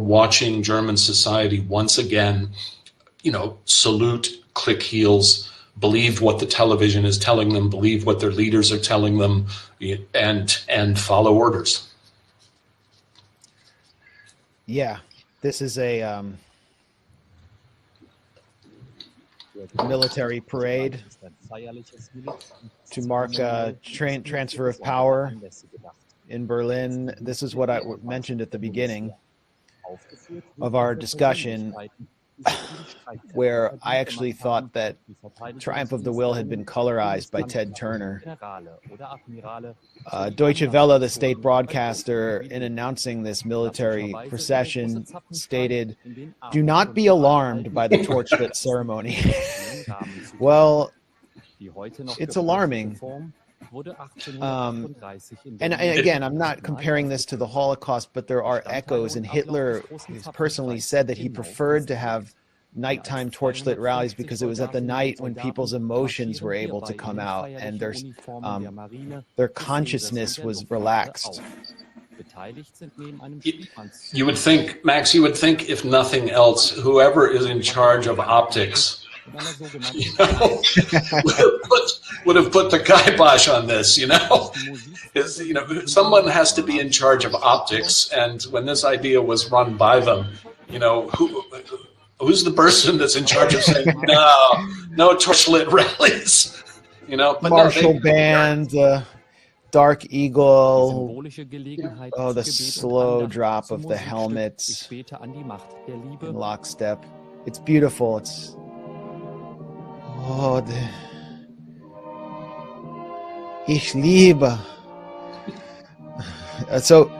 watching German society once again, salute, click heels, believe what the television is telling them, believe what their leaders are telling them, and follow orders. Yeah, this is a military parade to mark a transfer of power in Berlin. This is what I mentioned at the beginning of our discussion, where I actually thought that Triumph of the Will had been colorized by Ted Turner. Deutsche Welle, the state broadcaster, in announcing this military procession, stated, "Do not be alarmed by the torchlit ceremony." Well, it's alarming. And again, I'm not comparing this to the Holocaust, but there are echoes. And Hitler personally said that he preferred to have nighttime torchlit rallies because it was at the night when people's emotions were able to come out and their consciousness was relaxed. You would think, Max, if nothing else, whoever is in charge of optics would have put the kibosh on this, someone has to be in charge of optics. And when this idea was run by them, who's the person that's in charge of saying, no torchlit rallies, but Marshall Band, Dark Eagle, the slow drop of the helmets in lockstep. It's beautiful. It's Ich liebe. So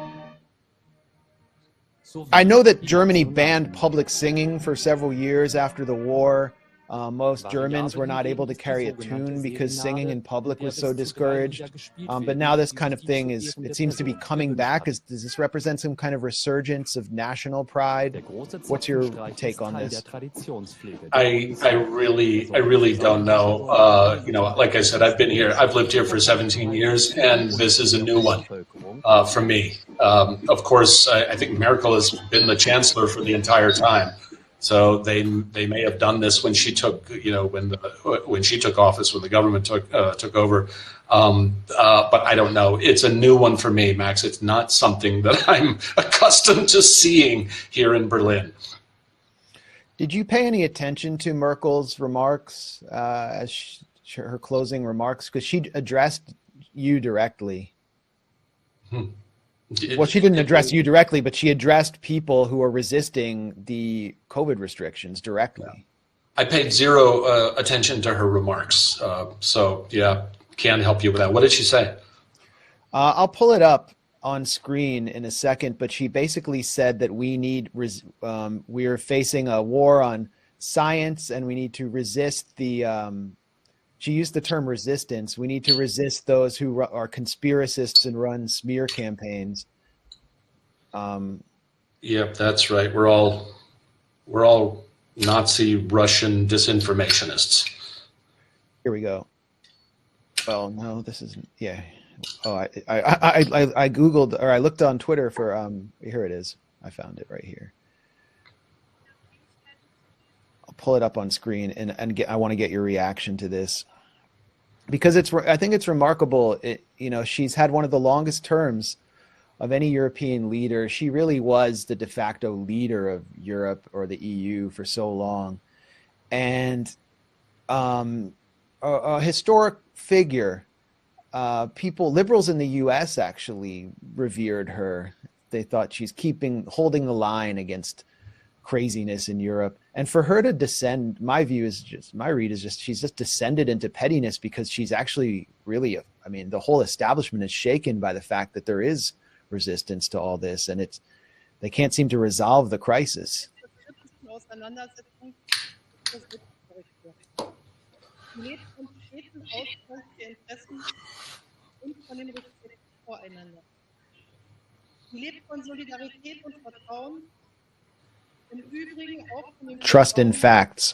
I know that Germany banned public singing for several years after the war. Most Germans were not able to carry a tune because singing in public was so discouraged. But now this kind of thing it seems to be coming back. Does this represent some kind of resurgence of national pride? What's your take on this? I really don't know. Like I said, I've lived here for 17 years, and this is a new one for me. Of course, I think Merkel has been the chancellor for the entire time. So they may have done this when she took when she took office, when the government took over, but I don't know. It's a new one for me, Max. It's not something that I'm accustomed to seeing here in Berlin. Did you pay any attention to Merkel's remarks as her closing remarks? Because she addressed you directly. Well, she didn't address you directly, but she addressed people who are resisting the COVID restrictions directly. I paid zero attention to her remarks. So, yeah, can't help you with that. What did she say? I'll pull it up on screen in a second, but she basically said that we're facing a war on science and we need to resist she used the term resistance. We need to resist those who are conspiracists and run smear campaigns. Yep, that's right. We're all Nazi Russian disinformationists. Here we go. Well, no, this isn't. Yeah. Oh, I Googled, or I looked on Twitter for here it is. I found it right here. I'll pull it up on screen and I want to get your reaction to this. Because I think it's remarkable. She's had one of the longest terms of any European leader. She really was the de facto leader of Europe or the EU for so long, and a historic figure. Liberals in the U.S. actually revered her. They thought she's holding the line against craziness in Europe. And for her to descend, my read is just she's just descended into pettiness because she's actually really, the whole establishment is shaken by the fact that there is resistance to all this, and they can't seem to resolve the crisis. Trust in facts.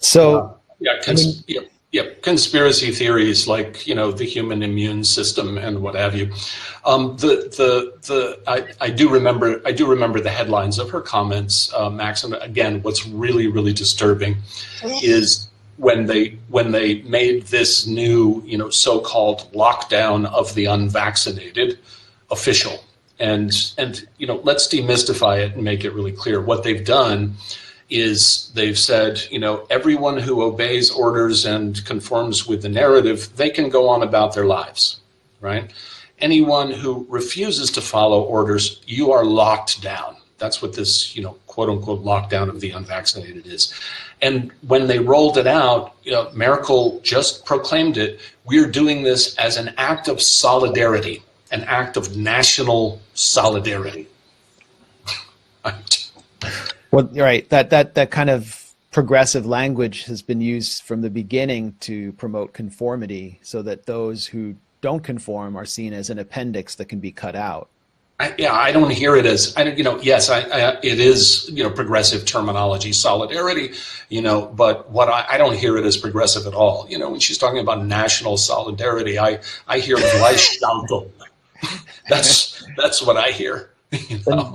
So, conspiracy theories like, the human immune system and what have you. I do remember the headlines of her comments, Max. And again, what's really, really disturbing is when they made this new, so-called lockdown of the unvaccinated official. And let's demystify it and make it really clear. What they've done is they've said, everyone who obeys orders and conforms with the narrative, they can go on about their lives, right? Anyone who refuses to follow orders, you are locked down. That's what this, quote unquote, lockdown of the unvaccinated is. And when they rolled it out, Merkel just proclaimed it. We're doing this as an act of solidarity, an act of national solidarity. well, right. That kind of progressive language has been used from the beginning to promote conformity, so that those who don't conform are seen as an appendix that can be cut out. I don't hear it as, yes, it is, progressive terminology, solidarity, but what I don't hear it as progressive at all. When she's talking about national solidarity, I hear Gleichschaltung. That's what I hear.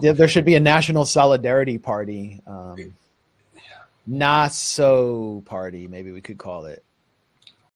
There should be a national solidarity party. Not so party, maybe we could call it.